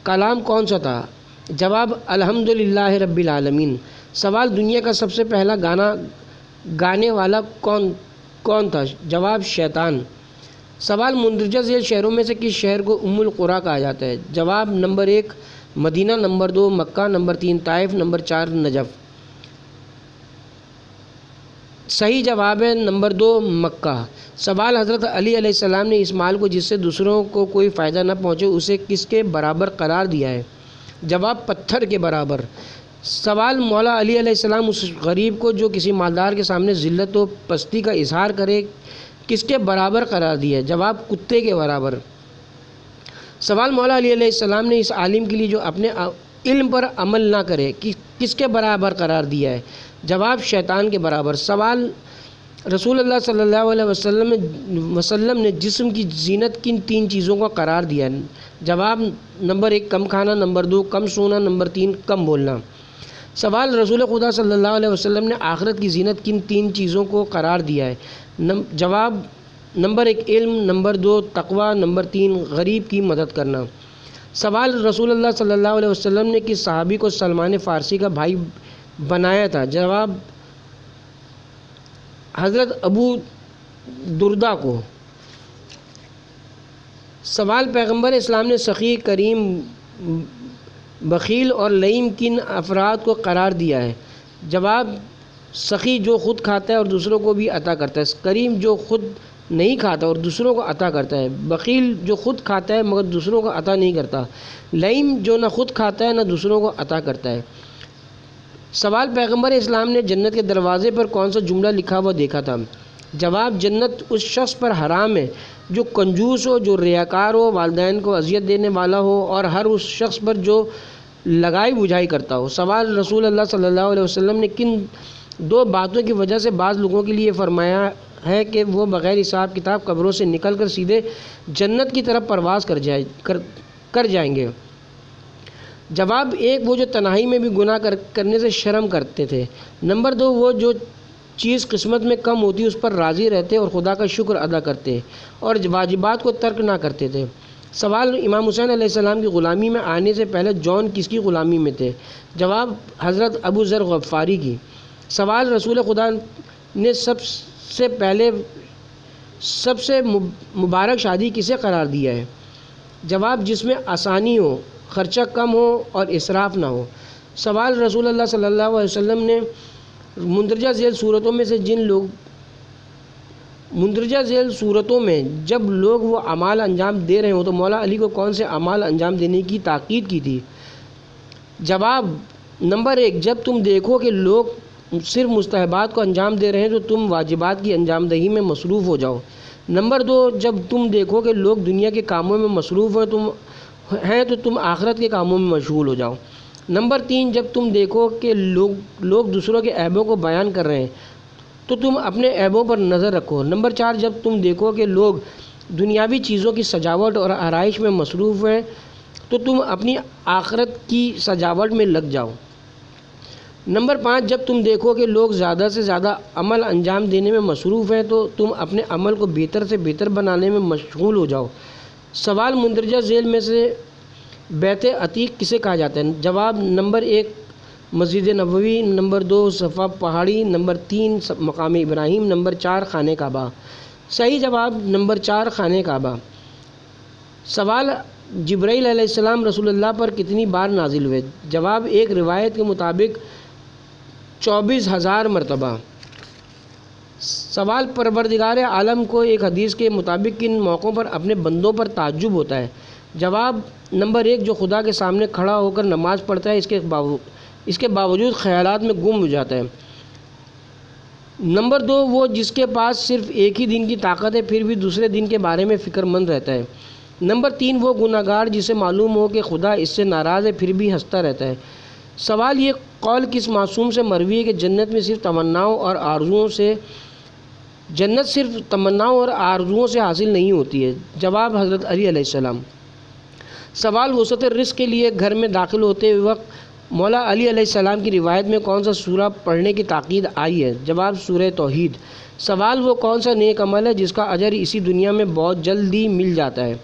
کلام کون سا تھا؟ جواب: الحمدللہ رب العالمین۔ سوال: دنیا کا سب سے پہلا گانا گانے والا کون تھا؟ جواب: شیطان۔ سوال: مندرجہ ذیل شہروں میں سے کس شہر کو ام القریٰ کہا جاتا ہے؟ جواب: نمبر 1 مدینہ، نمبر 2 مکہ، نمبر 3 طائف، نمبر 4 نجف۔ صحیح جواب ہے نمبر 2 مکہ۔ سوال: حضرت علی علیہ السلام نے اس مال کو جس سے دوسروں کو کوئی فائدہ نہ پہنچے اسے کس کے برابر قرار دیا ہے؟ جواب: پتھر کے برابر۔ سوال: مولا علی علیہ السلام اس غریب کو جو کسی مالدار کے سامنے ذلت و پستی کا اظہار کرے کس کے برابر قرار دیا ہے؟ جواب: کتے کے برابر۔ سوال: مولا علی علیہ السلام نے اس عالم کے لیے جو اپنے علم پر عمل نہ کرے کس کے برابر قرار دیا ہے؟ جواب: شیطان کے برابر۔ سوال: رسول اللہ صلی اللہ علیہ وسلم نے جسم کی زینت کن 3 چیزوں کا قرار دیا ہے؟ جواب: نمبر 1 کم کھانا، نمبر 2 کم سونا، نمبر 3 کم بولنا۔ سوال: رسول خدا صلی اللہ علیہ وسلم نے آخرت کی زینت کن 3 چیزوں کو قرار دیا ہے؟ جواب: نمبر 1 علم، نمبر 2 تقوی، نمبر 3 غریب کی مدد کرنا۔ سوال: رسول اللہ صلی اللہ علیہ وسلم نے کس صحابی کو سلمان فارسی کا بھائی بنایا تھا؟ جواب: حضرت ابو دردہ کو۔ سوال: پیغمبر اسلام نے سخی کریم بخیل اور لئیم کن افراد کو قرار دیا ہے؟ جواب، سخی جو خود کھاتا ہے اور دوسروں کو بھی عطا کرتا ہے، کریم جو خود نہیں کھاتا اور دوسروں کو عطا کرتا ہے، بخیل جو خود کھاتا ہے مگر دوسروں کو عطا نہیں کرتا، لئیم جو نہ خود کھاتا ہے نہ دوسروں کو عطا کرتا ہے۔ سوال، پیغمبر اسلام نے جنت کے دروازے پر کون سا جملہ لکھا ہوا دیکھا تھا؟ جواب، جنت اس شخص پر حرام ہے جو کنجوس ہو، جو ریاکار ہو، والدین کو اذیت دینے والا ہو اور ہر اس شخص پر جو لگائی بجھائی کرتا ہو۔ سوال، رسول اللہ صلی اللہ علیہ وسلم نے کن دو باتوں کی وجہ سے بعض لوگوں کے لیے فرمایا ہے کہ وہ بغیر حساب کتاب قبروں سے نکل کر سیدھے جنت کی طرف پرواز کر جائیں گے؟ جواب، ایک وہ جو تنہائی میں بھی گناہ کرنے سے شرم کرتے تھے، نمبر دو وہ جو چیز قسمت میں کم ہوتی اس پر راضی رہتے اور خدا کا شکر ادا کرتے اور واجبات کو ترک نہ کرتے تھے۔ سوال، امام حسین علیہ السلام کی غلامی میں آنے سے پہلے جون کس کی غلامی میں تھے؟ جواب، حضرت ابو ذر غفاری کی۔ سوال، رسول خدا نے سب سے مبارک شادی کسے قرار دیا ہے؟ جواب، جس میں آسانی ہو، خرچہ کم ہو اور اسراف نہ ہو۔ سوال، رسول اللہ صلی اللہ علیہ وسلم نے مندرجہ ذیل صورتوں میں جب لوگ وہ اعمال انجام دے رہے ہوں تو مولا علی کو کون سے اعمال انجام دینے کی تاکید کی تھی؟ جواب، نمبر ایک، جب تم دیکھو کہ لوگ صرف مستحبات کو انجام دے رہے ہیں تو تم واجبات کی انجام دہی میں مصروف ہو جاؤ۔ نمبر دو، جب تم دیکھو کہ لوگ دنیا کے کاموں میں مصروف ہیں تو تم آخرت کے کاموں میں مشغول ہو جاؤ۔ نمبر تین، جب تم دیکھو کہ لوگ دوسروں کے عیبوں کو بیان کر رہے ہیں تو تم اپنے عیبوں پر نظر رکھو۔ نمبر چار، جب تم دیکھو کہ لوگ دنیاوی چیزوں کی سجاوٹ اور آرائش میں مصروف ہیں تو تم اپنی آخرت کی سجاوٹ میں لگ جاؤ۔ نمبر پانچ، جب تم دیکھو کہ لوگ زیادہ سے زیادہ عمل انجام دینے میں مصروف ہیں تو تم اپنے عمل کو بہتر سے بہتر بنانے میں مشغول ہو جاؤ۔ سوال، مندرجہ ذیل میں سے بیت عتیق کسے کہا جاتا ہے؟ جواب، نمبر ایک مسجد نبوی، نمبر دو صفا پہاڑی، نمبر تین مقام ابراہیم، نمبر چار خانہ کعبہ۔ صحیح جواب نمبر چار خانہ کعبہ۔ سوال، جبرائیل علیہ السلام رسول اللہ پر کتنی بار نازل ہوئے؟ جواب، ایک روایت کے مطابق 24,000 مرتبہ۔ سوال، پروردگار عالم کو ایک حدیث کے مطابق کن موقعوں پر اپنے بندوں پر تعجب ہوتا ہے؟ جواب، نمبر ایک، جو خدا کے سامنے کھڑا ہو کر نماز پڑھتا ہے اس کے باوجود خیالات میں گم ہو جاتا ہے۔ نمبر دو، وہ جس کے پاس صرف ایک ہی دن کی طاقت ہے پھر بھی دوسرے دن کے بارے میں فکر مند رہتا ہے۔ نمبر تین، وہ گناہگار جسے معلوم ہو کہ خدا اس سے ناراض ہے پھر بھی ہنستا رہتا ہے۔ سوال، یہ قول کس معصوم سے مروی ہے کہ جنت صرف تمناؤں اور آرزوؤں سے حاصل نہیں ہوتی ہے؟ جواب، حضرت علی علیہ السلام۔ سوال، وسعت رزق کے لیے گھر میں داخل ہوتے وقت مولا علی علیہ السلام کی روایت میں کون سا سورہ پڑھنے کی تاکید آئی ہے؟ جواب، سورہ توحید۔ سوال، وہ کون سا نیک عمل ہے جس کا اجر اسی دنیا میں بہت جلدی مل جاتا ہے؟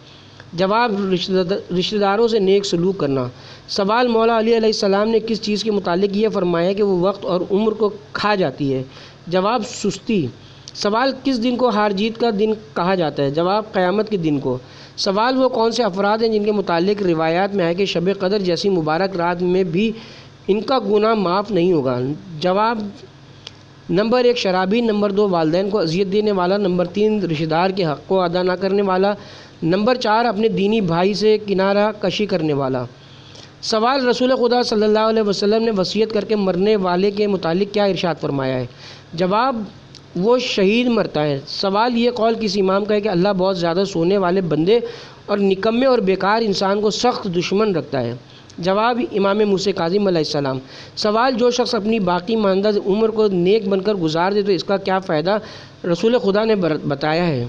جواب، رشتہ داروں سے نیک سلوک کرنا۔ سوال، مولا علی علیہ السلام نے کس چیز کے متعلق یہ فرمایا کہ وہ وقت اور عمر کو کھا جاتی ہے؟ جواب، سستی۔ سوال، کس دن کو ہار جیت کا دن کہا جاتا ہے؟ جواب، قیامت کے دن کو۔ سوال، وہ کون سے افراد ہیں جن کے متعلق روایات میں ہے کہ شب قدر جیسی مبارک رات میں بھی ان کا گناہ معاف نہیں ہوگا؟ جواب، نمبر ایک شرابی، نمبر دو والدین کو اذیت دینے والا، نمبر تین رشتہ دار کے حق کو ادا نہ کرنے والا، نمبر چار اپنے دینی بھائی سے کنارہ کشی کرنے والا۔ سوال، رسول خدا صلی اللہ علیہ وسلم نے وصیت کر کے مرنے والے کے متعلق کیا ارشاد فرمایا ہے؟ جواب، وہ شہید مرتا ہے۔ سوال، یہ قول کس امام کا ہے کہ اللہ بہت زیادہ سونے والے بندے اور نکمے اور بیکار انسان کو سخت دشمن رکھتا ہے؟ جواب، امام موسیٰ کاظم علیہ السلام۔ سوال، جو شخص اپنی باقی ماندہ عمر کو نیک بن کر گزار دے تو اس کا کیا فائدہ رسول خدا نے بتایا ہے؟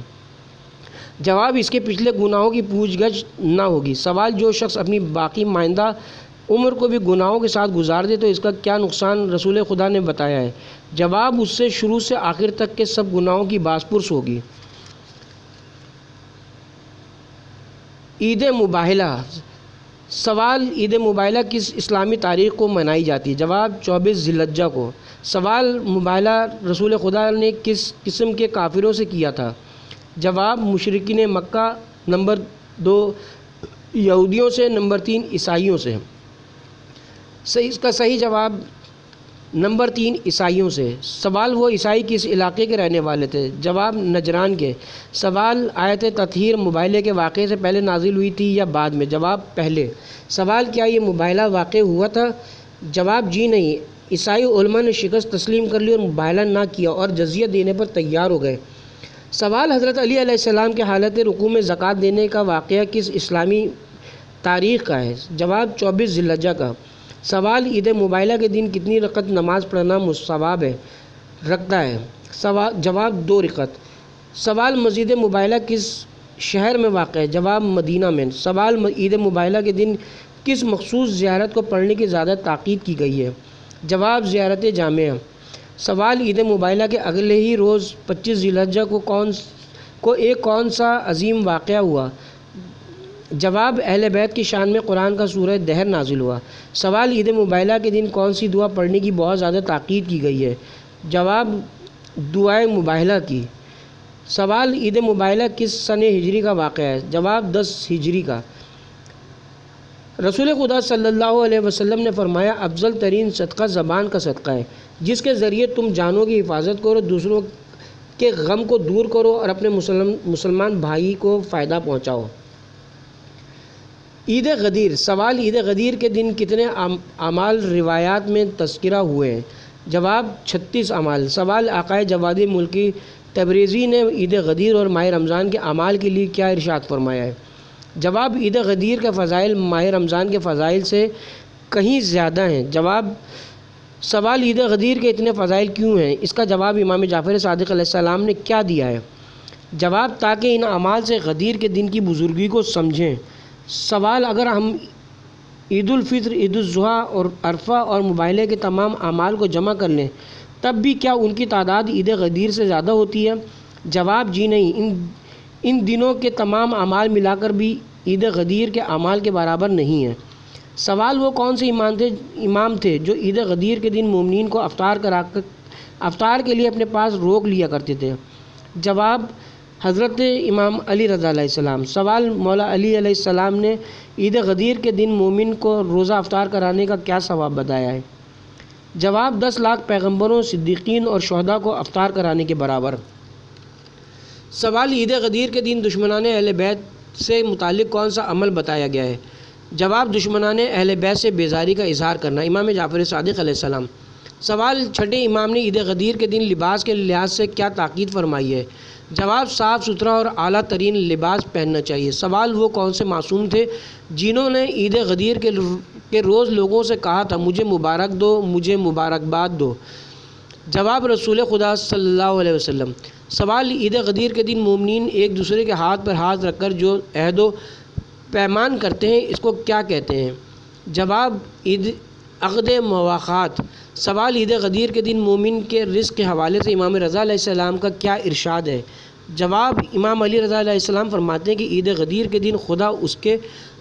جواب، اس کے پچھلے گناہوں کی پوچھ گچھ نہ ہوگی۔ سوال، جو شخص اپنی باقی ماندہ عمر کو بھی گناہوں کے ساتھ گزار دے تو اس کا کیا نقصان رسول خدا نے بتایا ہے؟ جواب، اس سے شروع سے آخر تک کے سب گناہوں کی باز پرس ہوگی۔ عید مباہلہ۔ سوال، عید مباہلہ کس اسلامی تاریخ کو منائی جاتی ہے؟ جواب، 24 ذی الحجہ کو۔ سوال، مباہلہ رسول خدا نے کس قسم کے کافروں سے کیا تھا؟ جواب، مشرکین مکہ، نمبر دو یہودیوں سے، نمبر تین عیسائیوں سے۔ اس کا صحیح جواب نمبر 3 عیسائیوں سے۔ سوال وہ عیسائی کس علاقے کے رہنے والے تھے؟ جواب نجران کے۔ سوال آیت تطہیر مباہلے کے واقعے سے پہلے نازل ہوئی تھی یا بعد میں؟ جواب پہلے۔ سوال کیا یہ مباہلہ واقع ہوا تھا؟ جواب جی نہیں، عیسائی علماء نے شکست تسلیم کر لی اور مباہلہ نہ کیا اور جزیہ دینے پر تیار ہو گئے۔ سوال حضرت علی علیہ السلام کے حالت رکوع میں زکوٰۃ دینے کا واقعہ کس اسلامی تاریخ کا ہے؟ جواب 24 ذی الحجہ کا۔ سوال عید مباہلہ کے دن کتنی رکعت نماز پڑھنا ثواب ہے رکھتا ہے؟ جواب 2 رکعت۔ سوال مسجد مباہلہ کس شہر میں واقع ہے؟ جواب مدینہ میں۔ سوال عید مباہلہ کے دن کس مخصوص زیارت کو پڑھنے کی زیادہ تاکید کی گئی ہے؟ جواب زیارت جامعہ۔ سوال عید مباہلہ کے اگلے ہی روز 25 ذی الحجہ کو ایک کون سا عظیم واقعہ ہوا؟ جواب اہل بیت کی شان میں قرآن کا سورہ دہر نازل ہوا۔ سوال عید مباہلہ کے دن کون سی دعا پڑھنے کی بہت زیادہ تاکید کی گئی ہے؟ جواب دعائے مباہلہ کی۔ سوال عید مباہلہ کس سنہ ہجری کا واقعہ ہے؟ جواب 10 ہجری کا۔ رسول خدا صلی اللہ علیہ وسلم نے فرمایا افضل ترین صدقہ زبان کا صدقہ ہے، جس کے ذریعے تم جانوں کی حفاظت کرو، دوسروں کے غم کو دور کرو اور اپنے مسلمان بھائی کو فائدہ پہنچاؤ۔ عید غدیر۔ سوال عید غدیر کے دن کتنے اعمال روایات میں تذکرہ ہوئے ہیں؟ جواب 36 اعمال۔ سوال آقائے جواد ملکی تبریزی نے عید غدیر اور ماہ رمضان کے اعمال کے لیے کیا ارشاد فرمایا ہے؟ جواب عید غدیر کے فضائل ماہ رمضان کے فضائل سے کہیں زیادہ ہیں۔ جواب سوال عید غدیر کے اتنے فضائل کیوں ہیں؟ اس کا جواب امام جعفر صادق علیہ السلام نے کیا دیا ہے؟ جواب تاکہ ان اعمال سے غدیر کے دن کی بزرگی کو سمجھیں۔ سوال اگر ہم عید الفطر، عید الاضحیٰ اور عرفہ اور مباہلے کے تمام اعمال کو جمع کر لیں تب بھی کیا ان کی تعداد عید غدیر سے زیادہ ہوتی ہے؟ جواب جی نہیں، ان دنوں کے تمام اعمال ملا کر بھی عید غدیر کے اعمال کے برابر نہیں ہیں۔ سوال وہ کون سے امام تھے جو عید غدیر کے دن مومنین کو افطار کے لیے اپنے پاس روک لیا کرتے تھے؟ جواب حضرت امام علی رضا علیہ السلام۔ سوال مولا علی علیہ السلام نے عید غدیر کے دن مومن کو روزہ افطار کرانے کا کیا ثواب بتایا ہے؟ جواب 10 لاکھ پیغمبروں، صدیقین اور شہداء کو افطار کرانے کے برابر۔ سوال عید غدیر کے دن دشمنان اہل بیت سے متعلق کون سا عمل بتایا گیا ہے؟ جواب دشمنان اہل بیت سے بیزاری کا اظہار کرنا، امام جعفر صادق علیہ السلام۔ سوال چھٹے امام نے عید غدیر کے دن لباس کے لحاظ سے کیا تاکید فرمائی ہے؟ جواب صاف ستھرا اور اعلیٰ ترین لباس پہننا چاہیے۔ سوال وہ کون سے معصوم تھے جنہوں نے عید غدیر کے روز لوگوں سے کہا تھا مجھے مبارک دو، مجھے مبارکباد دو؟ جواب رسول خدا صلی اللہ علیہ وسلم۔ سوال عید غدیر کے دن مومنین ایک دوسرے کے ہاتھ پر ہاتھ رکھ کر جو عہد و پیمان کرتے ہیں اس کو کیا کہتے ہیں؟ جواب عقد مواخات۔ سوال عید غدیر کے دن مومن کے رزق کے حوالے سے امام رضا علیہ السلام کا کیا ارشاد ہے؟ جواب امام علی رضا علیہ السلام فرماتے ہیں کہ عید غدیر کے دن خدا اس کے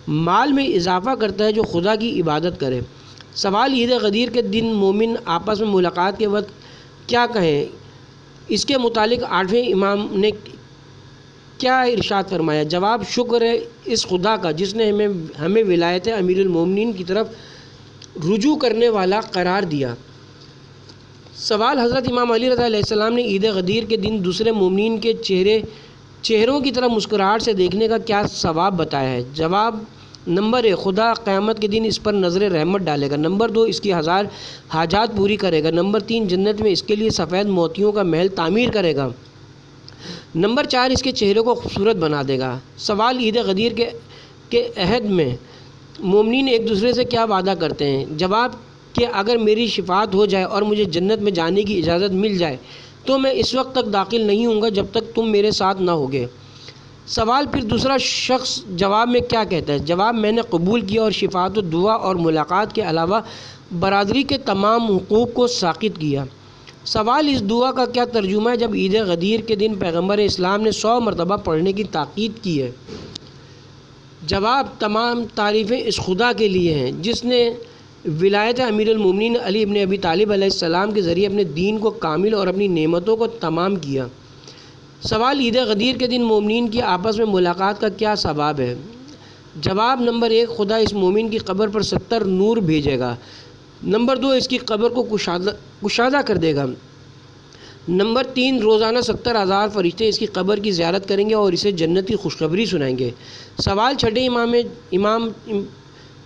مال میں اضافہ کرتا ہے جو خدا کی عبادت کرے۔ سوال عید غدیر کے دن مومن آپس میں ملاقات کے وقت کیا کہیں؟ اس کے متعلق 8ویں امام نے کیا ارشاد فرمایا؟ جواب شکر ہے اس خدا کا جس نے ہمیں ولایت امیر المومنین کی طرف رجوع کرنے والا قرار دیا۔ سوال حضرت امام علی رضی اللہ علیہ السلام نے عید غدیر کے دن دوسرے مومنین کے چہروں کی طرف مسکراہٹ سے دیکھنے کا کیا ثواب بتایا ہے؟ جواب نمبر 1 خدا قیامت کے دن اس پر نظر رحمت ڈالے گا، نمبر 2 اس کی 1000 حاجات پوری کرے گا، نمبر 3 جنت میں اس کے لیے سفید موتیوں کا محل تعمیر کرے گا، نمبر 4 اس کے چہرے کو خوبصورت بنا دے گا۔ سوال عید غدیر کے عہد میں مومنین ایک دوسرے سے کیا وعدہ کرتے ہیں؟ جواب کہ اگر میری شفاعت ہو جائے اور مجھے جنت میں جانے کی اجازت مل جائے تو میں اس وقت تک داخل نہیں ہوں گا جب تک تم میرے ساتھ نہ ہوگے۔ سوال پھر دوسرا شخص جواب میں کیا کہتا ہے؟ جواب میں نے قبول کیا اور شفاعت و دعا اور ملاقات کے علاوہ برادری کے تمام حقوق کو ساقط کیا۔ سوال اس دعا کا کیا ترجمہ ہے جب عید غدیر کے دن پیغمبر اسلام نے 100 مرتبہ پڑھنے کی تاکید کی ہے؟ جواب تمام تعریفیں اس خدا کے لیے ہیں جس نے ولایت امیر المومنین علی ابن ابی طالب علیہ السلام کے ذریعے اپنے دین کو کامل اور اپنی نعمتوں کو تمام کیا۔ سوال عید غدیر کے دن مومنین کی آپس میں ملاقات کا کیا ثواب ہے؟ جواب نمبر 1 خدا اس مومن کی قبر پر 70 نور بھیجے گا، نمبر 2 اس کی قبر کو کشادہ کر دے گا۔ نمبر 3 روزانہ 70,000 فرشتے اس کی قبر کی زیارت کریں گے اور اسے جنت کی خوشخبری سنائیں گے۔ سوال چھٹے امام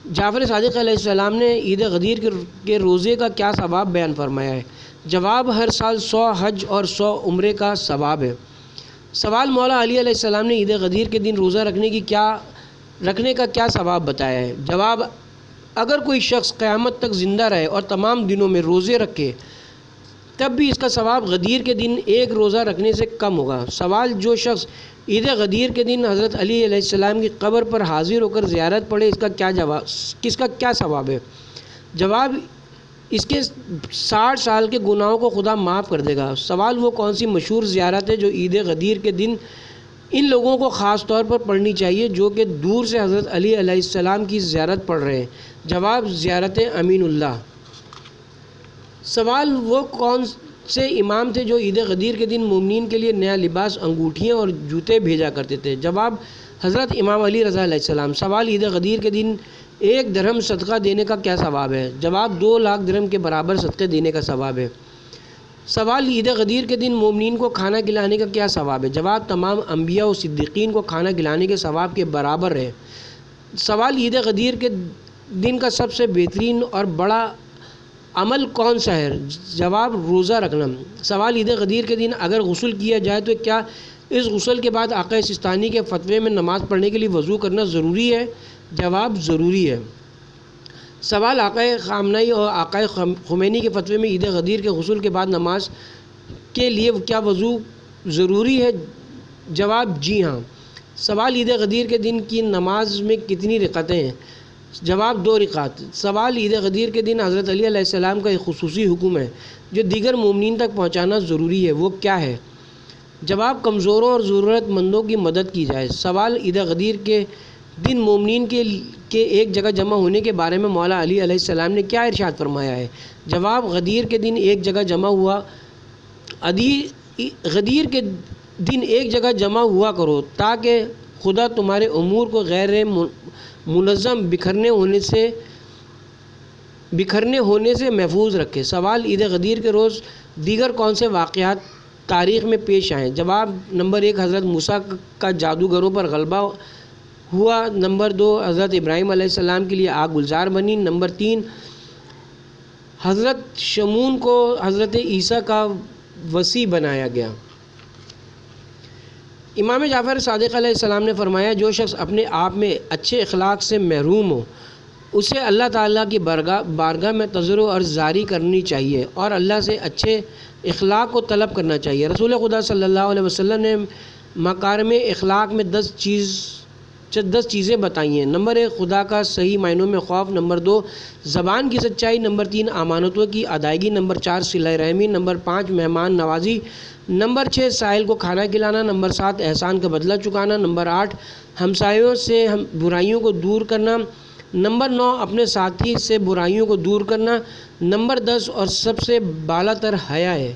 جعفر صادق علیہ السلام نے عید غدیر کے روزے کا کیا ثواب بیان فرمایا ہے؟ جواب ہر سال 100 حج اور 100 عمرے کا ثواب ہے۔ سوال مولا علی علیہ السلام نے عید غدیر کے دن روزہ رکھنے کا کیا ثواب بتایا ہے؟ جواب اگر کوئی شخص قیامت تک زندہ رہے اور تمام دنوں میں روزے رکھے تب بھی اس کا ثواب غدیر کے دن ایک روزہ رکھنے سے کم ہوگا۔ سوال جو شخص عید غدیر کے دن حضرت علی علیہ السلام کی قبر پر حاضر ہو کر زیارت پڑھے کس کا کیا ثواب ہے؟ جواب اس کے 60 سال کے گناہوں کو خدا معاف کر دے گا۔ سوال وہ کون سی مشہور زیارت ہے جو عید غدیر کے دن ان لوگوں کو خاص طور پر پڑھنی چاہیے جو کہ دور سے حضرت علی علیہ السلام کی زیارت پڑھ رہے ہیں؟ جواب زیارت امین اللہ۔ سوال وہ کون سے امام تھے جو عید غدیر کے دن مومنین کے لیے نیا لباس، انگوٹھیاں اور جوتے بھیجا کرتے تھے؟ جواب حضرت امام علی رضا علیہ السلام۔ سوال عید غدیر کے دن 1 درہم صدقہ دینے کا کیا ثواب ہے؟ جواب 2 لاکھ درہم کے برابر صدقے دینے کا ثواب ہے۔ سوال عید غدیر کے دن مومنین کو کھانا کھلانے کا کیا ثواب ہے؟ جواب تمام انبیاء و صدیقین کو کھانا کھلانے کے ثواب کے برابر ہے۔ سوال عید غدیر کے دن کا سب سے بہترین اور بڑا عمل کون سا ہے؟ جواب روزہ رکھنا۔ سوال عید غدیر کے دن اگر غسل کیا جائے تو کیا اس غسل کے بعد آقا سستانی کے فتوے میں نماز پڑھنے کے لیے وضو کرنا ضروری ہے؟ جواب ضروری ہے۔ سوال آقا خامنہئی اور آقا خمینی کے فتوے میں عید غدیر کے غسل کے بعد نماز کے لیے کیا وضو ضروری ہے؟ جواب جی ہاں۔ سوال عید غدیر کے دن کی نماز میں کتنی رکعتیں ہیں؟ جواب 2 رکعت۔ سوال عید غدیر کے دن حضرت علی علیہ السلام کا ایک خصوصی حکم ہے جو دیگر مومنین تک پہنچانا ضروری ہے، وہ کیا ہے؟ جواب کمزوروں اور ضرورت مندوں کی مدد کی جائے۔ سوال عید غدیر کے دن مومنین کے ایک جگہ جمع ہونے کے بارے میں مولا علی علیہ السلام نے کیا ارشاد فرمایا ہے؟ جواب غدیر کے دن ایک جگہ جمع ہوا کرو تاکہ خدا تمہارے امور کو غیر منظم بکھرنے ہونے سے محفوظ رکھے۔ سوال عید غدیر کے روز دیگر کون سے واقعات تاریخ میں پیش آئیں؟ جواب نمبر 1 حضرت موسیٰ کا جادوگروں پر غلبہ ہوا۔ نمبر 2 حضرت ابراہیم علیہ السلام کے لیے آگ گلزار بنی۔ نمبر 3 حضرت شمعون کو حضرت عیسیٰ کا وصی بنایا گیا۔ امام جعفر صادق علیہ السلام نے فرمایا جو شخص اپنے آپ میں اچھے اخلاق سے محروم ہو اسے اللہ تعالیٰ کی بارگاہ میں تضرع اور زاری کرنی چاہیے اور اللہ سے اچھے اخلاق کو طلب کرنا چاہیے۔ رسول خدا صلی اللہ علیہ وسلم نے مکارم اخلاق میں 10 چیزیں بتائی ہیں۔ نمبر 1 خدا کا صحیح معنوں میں خوف۔ نمبر 2 زبان کی سچائی۔ نمبر 3 امانتوں کی ادائیگی۔ نمبر 4 صلہ رحمی۔ نمبر 5 مہمان نوازی۔ نمبر 6 سائل کو کھانا کھلانا۔ نمبر 7 احسان کا بدلہ چکانا۔ نمبر 8 ہمسایوں سے برائیوں کو دور کرنا۔ نمبر 9 اپنے ساتھی سے برائیوں کو دور کرنا۔ نمبر 10 اور سب سے بالا تر حیا ہے۔